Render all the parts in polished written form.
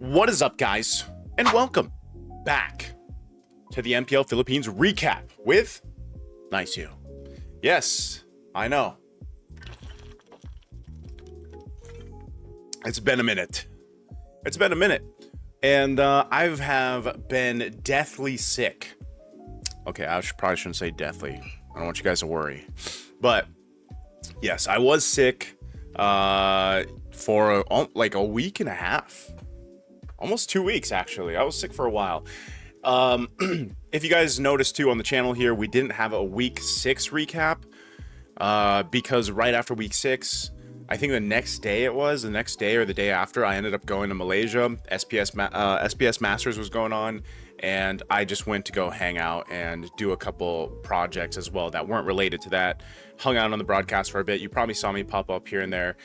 What is up, guys, and welcome back to the MPL Philippines recap with Naisou. Yes, I know. It's been a minute. And I have been deathly sick. Okay, probably shouldn't say deathly. I don't want you guys to worry. But yes, I was sick for like a week and a half. Almost 2 weeks, actually. I was sick for a while. If you guys noticed, too, on the channel here, we didn't have a week 6 recap because right after week 6, I think the next day or the day after, I ended up going to Malaysia. SPS Masters was going on, and I just went to go hang out and do a couple projects as well that weren't related to that. Hung out on the broadcast for a bit. You probably saw me pop up here and there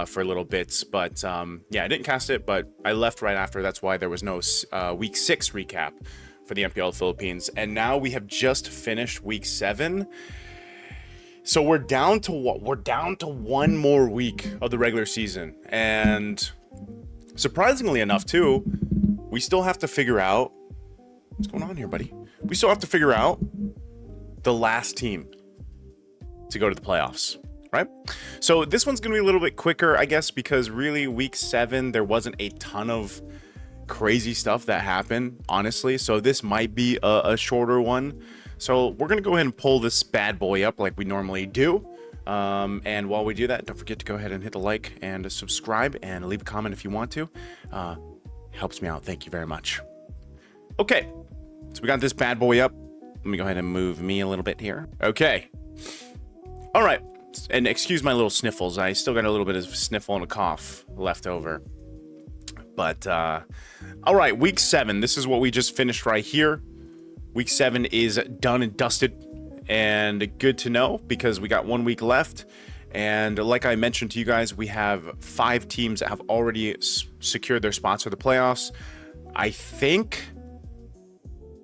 for little bits, but yeah, I didn't cast it, but I left right after. That's why there was no week 6 recap for the MPL Philippines. And now we have just finished week 7. So we're down to what? We're down to one more week of the regular season. And surprisingly enough, too, we still have to figure out what's going on here, buddy. We still have to figure out the last team to go to the playoffs, right? So this one's going to be a little bit quicker, I guess, because really week 7, there wasn't a ton of crazy stuff that happened, honestly. So this might be a shorter one. So we're going to go ahead and pull this bad boy up like we normally do. And while we do that, don't forget to go ahead and hit the like and subscribe and leave a comment if you want to. Helps me out. Thank you very much. Okay, so we got this bad boy up. Let me go ahead and move me a little bit here. Okay. All right. And excuse my little sniffles. I still got a little bit of sniffle and a cough left over. But, all right, week 7. This is what we just finished right here. Week 7 is done and dusted, and good to know because we got 1 week left. And like I mentioned to you guys, we have 5 teams that have already secured their spots for the playoffs. I think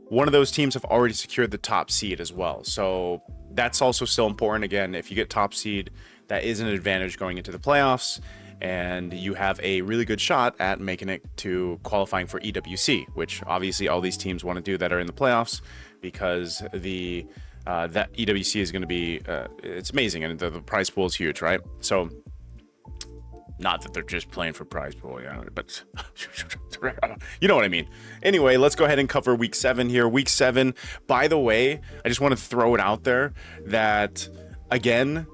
one of those teams have already secured the top seed as well. So that's also still important. Again, if you get top seed, that is an advantage going into the playoffs. And you have a really good shot at making it to qualifying for EWC, which obviously all these teams want to do that are in the playoffs because that EWC is going to be it's amazing, and the prize pool is huge, right? So not that they're just playing for prize pool, yeah, but you know what I mean. Anyway, let's go ahead and cover week 7 here. Week 7, by the way, I just want to throw it out there that, again,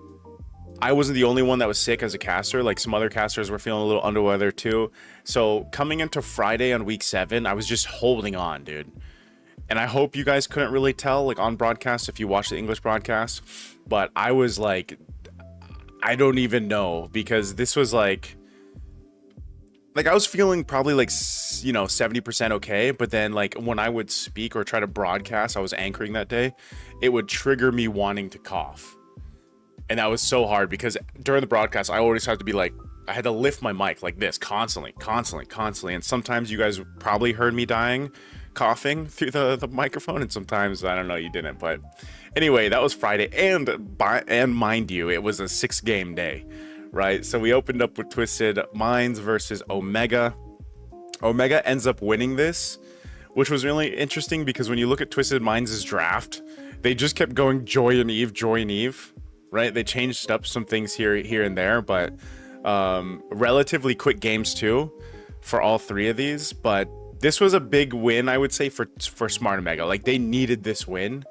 I wasn't the only one that was sick as a caster. Like, some other casters were feeling a little under weather too. So coming into Friday on week 7, I was just holding on, dude. And I hope you guys couldn't really tell, like, on broadcast if you watch the English broadcast. But I was like, I don't even know, because this was like I was feeling probably like, you know, 70% okay. But then, like, when I would speak or try to broadcast, I was anchoring that day, it would trigger me wanting to cough. And that was so hard because during the broadcast, I always had to be like, I had to lift my mic like this constantly. And sometimes you guys probably heard me coughing through the microphone. And sometimes, I don't know, you didn't. But anyway, that was Friday. And mind you, it was a 6-game day, right? So we opened up with Twisted Minds versus Omega. Omega ends up winning this, which was really interesting because when you look at Twisted Minds' draft, they just kept going Joy and Eve. Right, they changed up some things here and there, but relatively quick games too for all 3 of these. But this was a big win, I would say, for Smart Omega. Like, they needed this win,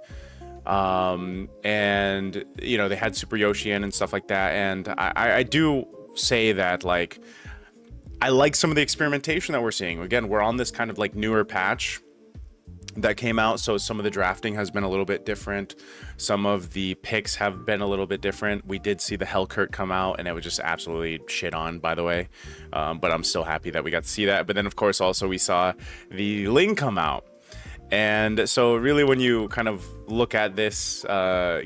and you know, they had Super Yoshi in and stuff like that. And I do say that, like, I like some of the experimentation that we're seeing. Again, we're on this kind of like newer patch that came out, so some of the drafting has been a little bit different. Some of the picks have been a little bit different. We did see the Hellkurt come out, and it was just absolutely shit on, by the way. But I'm still happy that we got to see that. But then, of course, also we saw the Ling come out. And so really, when you kind of look at this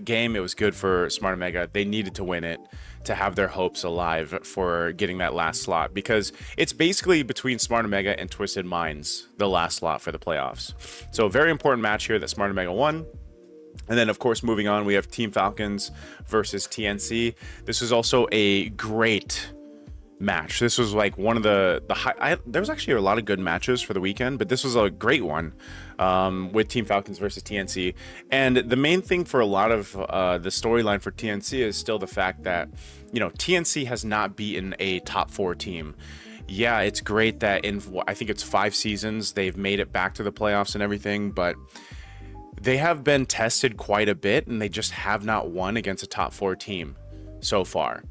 game, it was good for Smart Omega. They needed to win it to have their hopes alive for getting that last slot, because it's basically between Smart Omega and Twisted Minds, the last slot for the playoffs. So a very important match here that Smart Omega won. And then, of course, moving on, we have Team Falcons versus TNC. This was also a great match. This was like one of the high. There was actually a lot of good matches for the weekend, but this was a great one with Team Falcons versus TNC. And the main thing for a lot of the storyline for TNC is still the fact that, you know, TNC has not beaten a top 4 team. Yeah, it's great that in, I think it's 5 seasons, they've made it back to the playoffs and everything, but they have been tested quite a bit, and they just have not won against a top 4 team so far.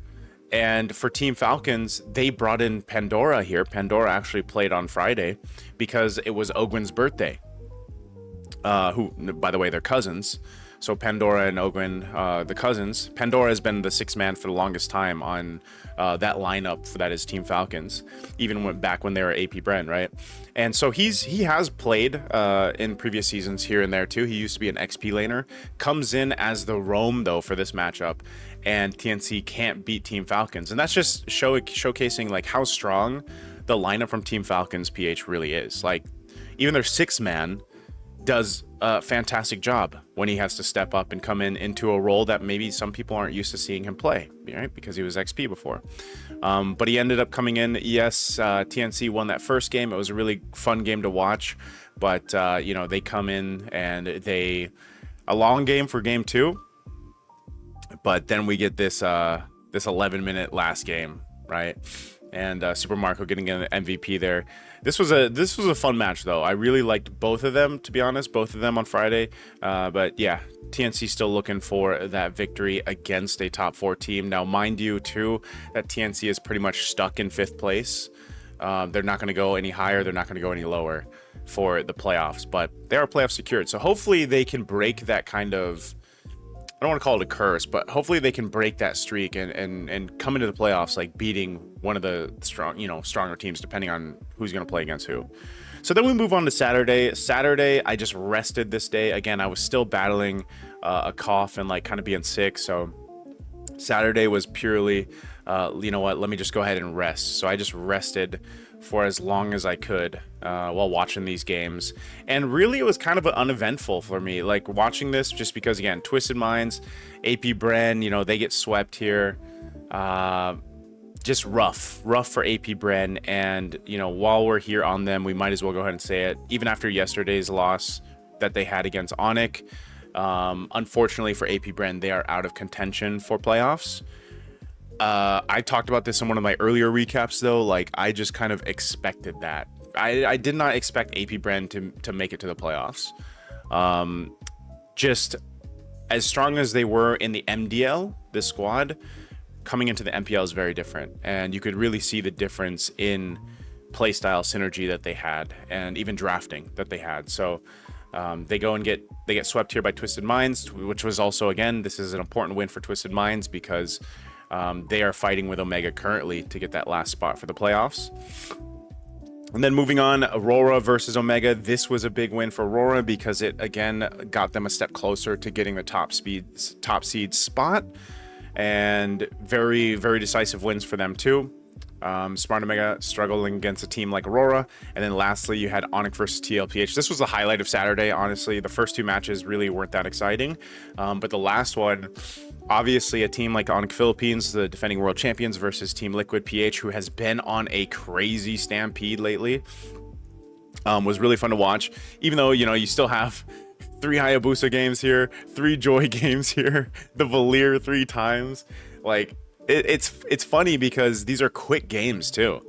And for Team Falcons, they brought in Pandora here. Pandora actually played on Friday because it was Ogwin's birthday. Who, by the way, they're cousins. So Pandora and Ogwin, the cousins. Pandora has been the 6th man for the longest time on that lineup that is Team Falcons, even went back when they were APBR, right? And so he has played in previous seasons here and there too. He used to be an XP laner. Comes in as the roam though for this matchup, and TNC can't beat Team Falcons, and that's just showcasing like how strong the lineup from Team Falcons PH really is. Like even their 6th man does a fantastic job when he has to step up and come in into a role that maybe some people aren't used to seeing him play, right? Because he was XP before. But he ended up coming in. Yes, TNC won that first game. It was a really fun game to watch. But, you know, they come in and a long game for game 2. But then we get this 11-minute last game, right? And Super Marco getting an MVP there. This was a fun match though. I really liked both of them, to be honest, both of them on Friday. But yeah, TNC still looking for that victory against a top 4 team. Now, mind you too, that TNC is pretty much stuck in 5th place. They're not going to go any higher. They're not going to go any lower for the playoffs, but they are playoff secured. So hopefully they can break that kind of, I don't want to call it a curse, but hopefully they can break that streak and come into the playoffs like beating one of the stronger teams, depending on who's going to play against who. So then we move on to Saturday. Saturday, I just rested this day. Again, I was still battling a cough and like kind of being sick. So Saturday was purely, you know what, let me just go ahead and rest. So I just rested for as long as I could while watching these games. And really, it was kind of uneventful for me, like watching this, just because, again, Twisted Minds, APBR, you know, they get swept here. Just rough for APBR. And, you know, while we're here on them, we might as well go ahead and say it. Even after yesterday's loss that they had against Onyx, unfortunately for APBR, they are out of contention for playoffs. I talked about this in one of my earlier recaps, though. Like, I just kind of expected that. I did not expect APBR to make it to the playoffs. Just as strong as they were in the MDL, this squad, coming into the MPL is very different. And you could really see the difference in playstyle synergy that they had, and even drafting that they had. So they get swept here by Twisted Minds, which was also, again, this is an important win for Twisted Minds because they are fighting with Omega currently to get that last spot for the playoffs. And then moving on, Aurora versus Omega. This was a big win for Aurora because it, again, got them a step closer to getting the top seed spot. And very, very decisive wins for them too. Smart Omega struggling against a team like Aurora. And then lastly, you had Onyx versus TLPH. This was the highlight of Saturday, honestly. The first 2 matches really weren't that exciting. But the last one, obviously a team like Onyx Philippines, the defending world champions, versus Team Liquid PH, who has been on a crazy stampede lately, was really fun to watch. Even though, you know, you still have 3 Hayabusa games here, 3 Joy games here, the Valir 3 times. Like, it's funny because these are quick games too,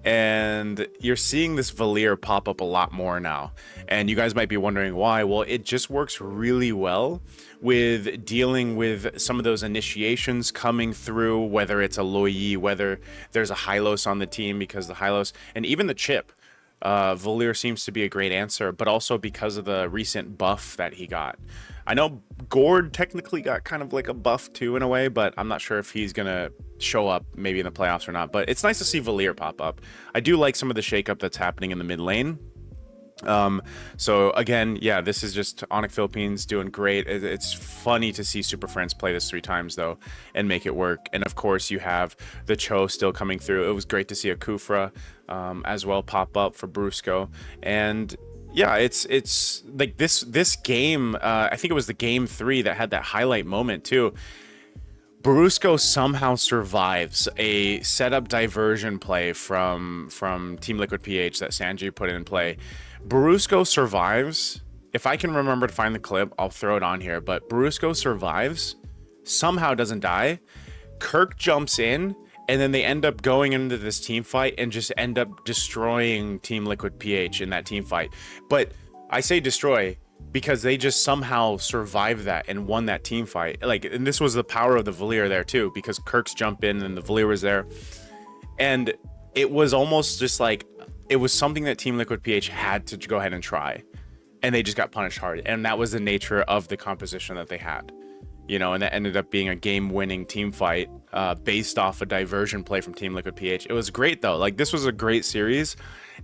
and you're seeing this Valir pop up a lot more now, and you guys might be wondering why. Well, it just works really well with dealing with some of those initiations coming through, whether it's a Loyi, whether there's a Hylos on the team, because the Hylos and even the chip, Valir seems to be a great answer, but also because of the recent buff that he got. I know Gord technically got kind of like a buff too in a way, but I'm not sure if he's gonna show up maybe in the playoffs or not. But it's nice to see Valir pop up. I do like some of the shakeup that's happening in the mid lane. So again, yeah, this is just Onyx Philippines doing great. It's funny to see Super Friends play this 3 times though and make it work. And of course you have the Cho still coming through. It was great to see a Kufra as well pop up for Brusco. And yeah, it's like this game, I think it was the game 3 that had that highlight moment too. Brusco somehow survives a setup diversion play from Team Liquid PH that Sanji put in play. Brusco survives. If I can remember to find the clip, I'll throw it on here. But Brusco survives, somehow doesn't die. Kirk jumps in, and then they end up going into this team fight and just end up destroying Team Liquid PH in that team fight. But I say destroy because they just somehow survived that and won that team fight. Like, and this was the power of the Valier there too, because Kirk's jump in and the Valier was there. And it was almost just like, it was something that Team Liquid PH had to go ahead and try. And they just got punished hard. And that was the nature of the composition that they had. You know, and that ended up being a game-winning team fight based off a diversion play from Team Liquid PH. It was great, though. Like, this was a great series,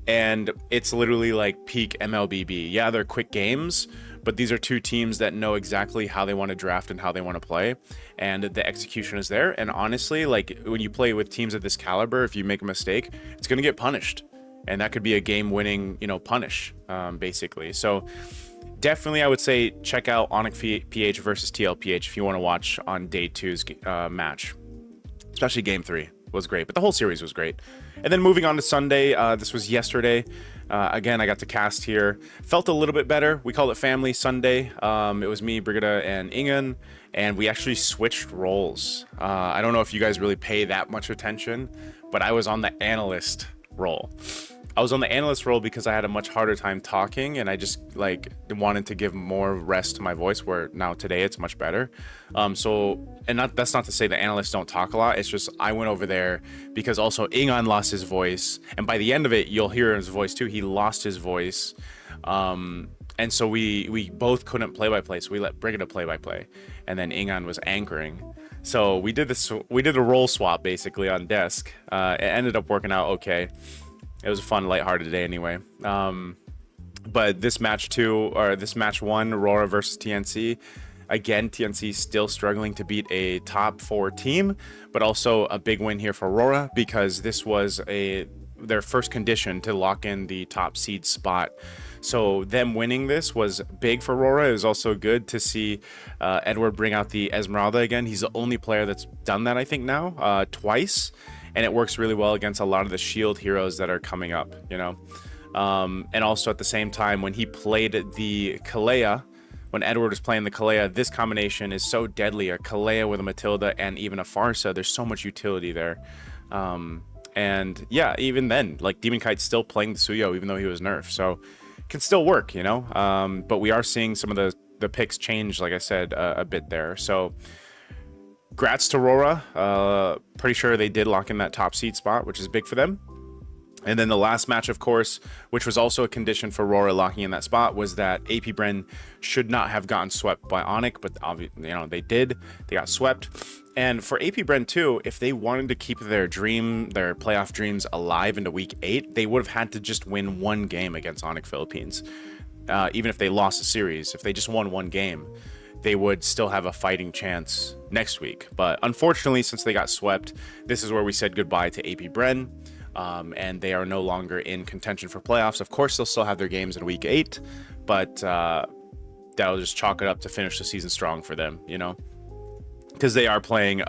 and it's literally like peak MLBB. Yeah, they're quick games, but these are two teams that know exactly how they want to draft and how they want to play, and the execution is there. And honestly, like, when you play with teams of this caliber, if you make a mistake, it's going to get punished. And that could be a game-winning, you know, punish, basically. So definitely, I would say check out Onyx PH versus TLPH if you want to watch on day 2's match. Especially game 3 was great, but the whole series was great. And then moving on to Sunday, this was yesterday. Again, I got to cast here. Felt a little bit better. We called it Family Sunday. It was me, Brigida, and Ingen, and we actually switched roles. I don't know if you guys really pay that much attention, but I was on the analyst role. I was on the analyst role because I had a much harder time talking, and I just like wanted to give more rest to my voice, where now today it's much better. That's not to say the analysts don't talk a lot. It's just I went over there because also Ingan lost his voice, and by the end of it, you'll hear his voice too. He lost his voice. And so we both couldn't play by play, so we let Brigida play by play, and then Ingan was anchoring. So we did a role swap basically on desk. It ended up working out okay. It was a fun, lighthearted day anyway. But this match 1, Aurora versus TNC. Again, TNC still struggling to beat a top 4 team, but also a big win here for Aurora because this was their first condition to lock in the top seed spot. So them winning this was big for Aurora. It was also good to see Edward bring out the Esmeralda again. He's the only player that's done that, I think, now twice. And it works really well against a lot of the shield heroes that are coming up, you know. And also at the same time, when he played the Kalea, when Edward was playing the Kalea, this combination is so deadly. A Kalea with a Matilda and even a Farsa. There's so much utility there. And yeah, even then, like Demon Kite's still playing the Suyo, even though he was nerfed. So it can still work, you know. But we are seeing some of the picks change, like I said, a bit there. So grats to Aurora. Pretty sure they did lock in that top seed spot, which is big for them. And then the last match, of course, which was also a condition for Aurora locking in that spot, was that AP should not have gotten swept by Onyx, but obviously, you know, they did. They got swept. And for AP too, if they wanted to keep their playoff dreams alive into week 8, they would have had to just win one game against Onyx Philippines. Even if they lost a series, if they just won one game, they would still have a fighting chance next week. But unfortunately, since they got swept, this is where we said goodbye to AP Bren. And they are no longer in contention for playoffs. Of course, they'll still have their games in week 8, but that'll just chalk it up to finish the season strong for them, you know, because they are playing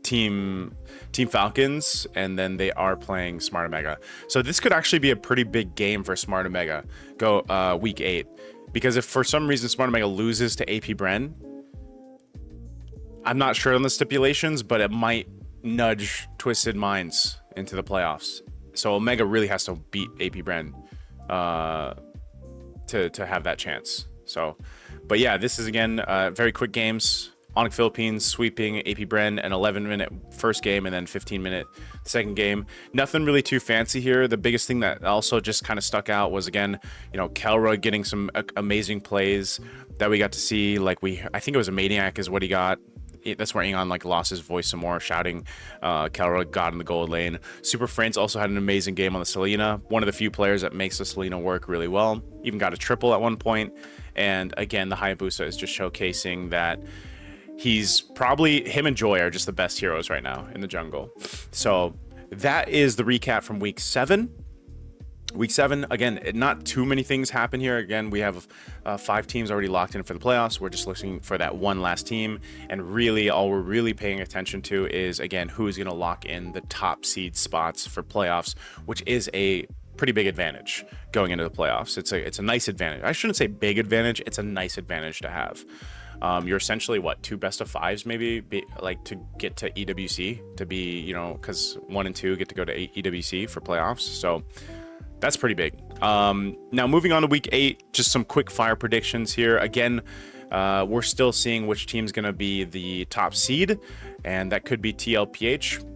Team Falcons, and then they are playing Smart Omega. So this could actually be a pretty big game for Smart Omega go week 8, because if for some reason Smart Omega loses to AP Bren, I'm not sure on the stipulations, but it might nudge Twisted Minds into the playoffs. So Omega really has to beat AP Bren to have that chance. So, but yeah, this is again very quick games. Onyx Philippines sweeping AP Bren, an 11-minute first game and then 15-minute second game. Nothing really too fancy here. The biggest thing that also just kind of stuck out was, again, you know, Kelra getting some amazing plays that we got to see. Like I think it was a Maniac is what he got. That's where Ingon like lost his voice some more, shouting. Kelra got in the gold lane. Super Friends also had an amazing game on the Selena. One of the few players that makes the Selena work really well. Even got a triple at one point. And again, the Hayabusa is just showcasing that him and Joy are just the best heroes right now in the jungle. So that is the recap from week 7. Week 7, again, not too many things happen here. Again, we have 5 teams already locked in for the playoffs. We're just looking for that one last team. And really, all we're really paying attention to is, again, who's going to lock in the top seed spots for playoffs, which is a pretty big advantage going into the playoffs. It's a nice advantage. I shouldn't say big advantage. It's a nice advantage to have. You're essentially what, 2 best of 5s maybe, like to get to EWC, to be, you know, because 1 and 2 get to go to EWC for playoffs. So that's pretty big. Now moving on to week 8, just some quick fire predictions here. Again, we're still seeing which team's going to be the top seed, and that could be TLPH.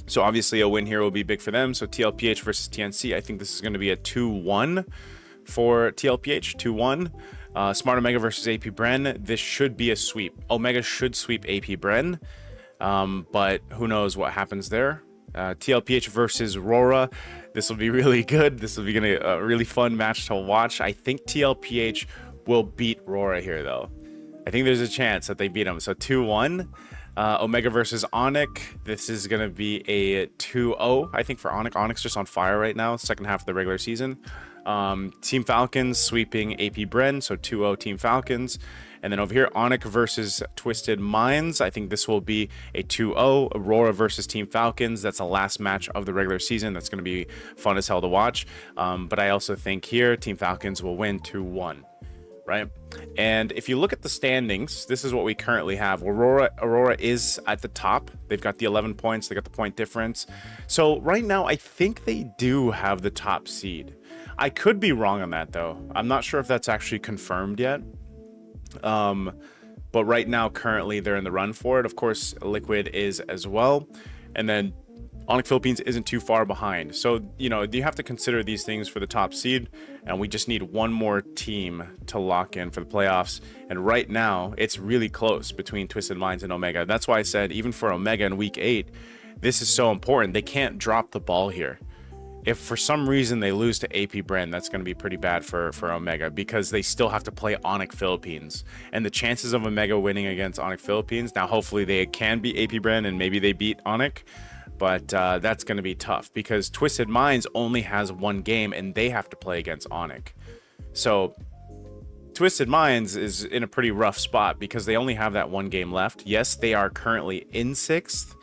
So obviously a win here will be big for them. So TLPH versus TNC, I think this is going to be a 2-1 for TLPH, 2-1. Smart Omega versus AP Bren, this should be a sweep. Omega should sweep AP Bren, but who knows what happens there. TLPH versus Rora, this will be really good. This will be a really fun match to watch. I think TLPH will beat Rora here, though. I think there's a chance that they beat him. So 2-1. Omega versus Onyx. This is going to be a 2-0, I think, for Onyx. Onyx just on fire right now, second half of the regular season. Team Falcons sweeping AP Bren, so 2-0 Team Falcons. And then over here, Onyx versus Twisted Minds. I think this will be a 2-0. Aurora versus Team Falcons. That's the last match of the regular season. That's going to be fun as hell to watch. But I also think here, Team Falcons will win 2-1. Right? And if you look at the standings, this is what we currently have. Aurora is at the top. They've got the 11 points. They got the point difference. So right now, I think they do have the top seed. I could be wrong on that, though. I'm not sure if that's actually confirmed yet. But right now, currently, they're in the run for it. Of course, Liquid is as well. And then Onyx Philippines isn't too far behind. So, you know, you have to consider these things for the top seed. And we just need one more team to lock in for the playoffs. And right now, it's really close between Twisted Minds and Omega. That's why I said, even for Omega in week 8, this is so important. They can't drop the ball here. If for some reason they lose to AP Bren, that's going to be pretty bad for Omega, because they still have to play Onyx Philippines. And the chances of Omega winning against Onyx Philippines, now hopefully they can beat AP Bren and maybe they beat Onyx, but that's going to be tough because Twisted Minds only has 1 game and they have to play against Onyx. So Twisted Minds is in a pretty rough spot because they only have that 1 game left. Yes, they are currently in 6th,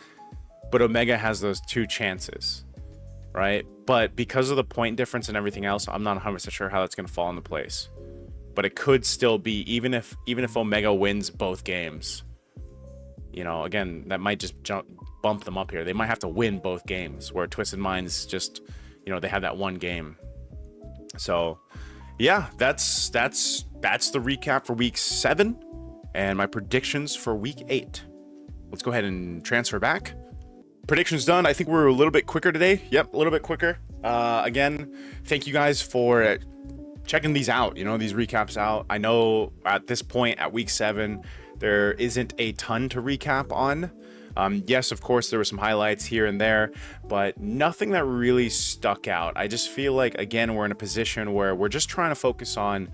but Omega has those 2 chances. Right? But because of the point difference and everything else, I'm not 100% sure how that's going to fall into place. But it could still be, even if Omega wins both games, you know, again, that might just bump them up here. They might have to win both games, where Twisted Minds just, you know, they have that 1 game. So, yeah, that's the recap for week 7 and my predictions for week 8. Let's go ahead and transfer back. Predictions done. I think we're a little bit quicker today. Yep, a little bit quicker. Again, thank you guys for checking these out, you know, these recaps out. I know at this point at week 7, there isn't a ton to recap on. Yes, of course, there were some highlights here and there, but nothing that really stuck out. I just feel like, again, we're in a position where we're just trying to focus on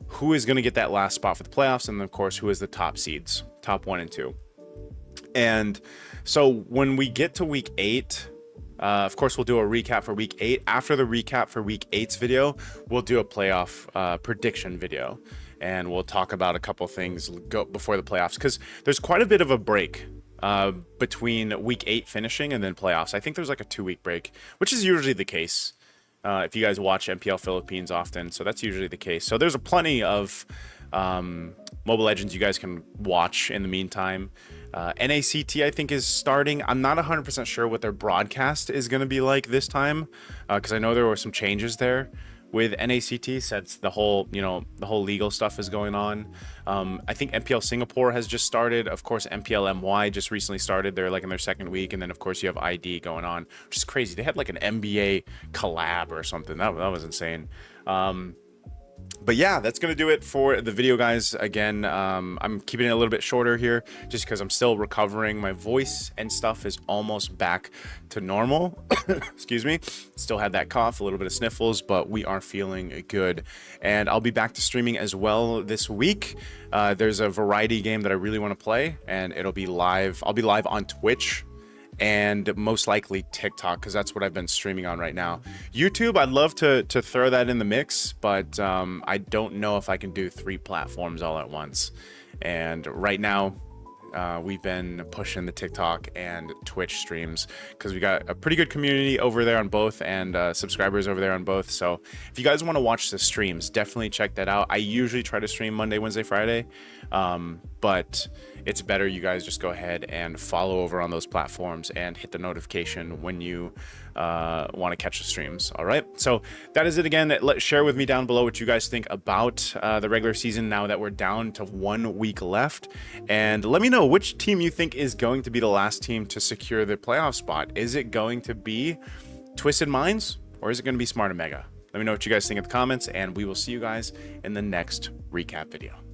who is going to get that last spot for the playoffs, and then, of course, who is the top seeds, top 1 and 2. And so when we get to week 8, of course, we'll do a recap for week 8. After the recap for week 8's video, we'll do a playoff prediction video. And we'll talk about a couple things before the playoffs, because there's quite a bit of a break between week 8 finishing and then playoffs. I think there's like a 2-week break, which is usually the case if you guys watch MPL Philippines often. So that's usually the case. So there's a plenty of Mobile Legends you guys can watch in the meantime. NACT, I think, is starting. I'm not 100% sure what their broadcast is going to be like this time, because I know there were some changes there with NACT since the whole legal stuff is going on. I think MPL Singapore has just started. Of course, MPL MY just recently started. They're like in their 2nd week, and then of course you have ID going on, which is crazy. They had like an NBA collab or something. That was insane. But yeah, that's going to do it for the video, guys. Again, I'm keeping it a little bit shorter here just because I'm still recovering. My voice and stuff is almost back to normal. Excuse me. Still had that cough, a little bit of sniffles, but we are feeling good. And I'll be back to streaming as well this week. There's a variety game that I really want to play, and it'll be live. I'll be live on Twitch. and most likely TikTok, because that's what I've been streaming on right now. YouTube, I'd love to throw that in the mix, but I don't know if I can do 3 platforms all at once. And right now, we've been pushing the TikTok and Twitch streams because we got a pretty good community over there on both, and subscribers over there on both. So if you guys want to watch the streams, definitely check that out. I usually try to stream Monday, Wednesday, Friday, but it's better you guys just go ahead and follow over on those platforms and hit the notification when you want to catch the streams. All right, so that is it. Again, share with me down below what you guys think about the regular season now that we're down to 1 week left, and let me know which team you think is going to be the last team to secure the playoff spot. Is it going to be Twisted Minds, or is it going to be Smart Omega? Let me know what you guys think in the comments, and we will see you guys in the next recap video.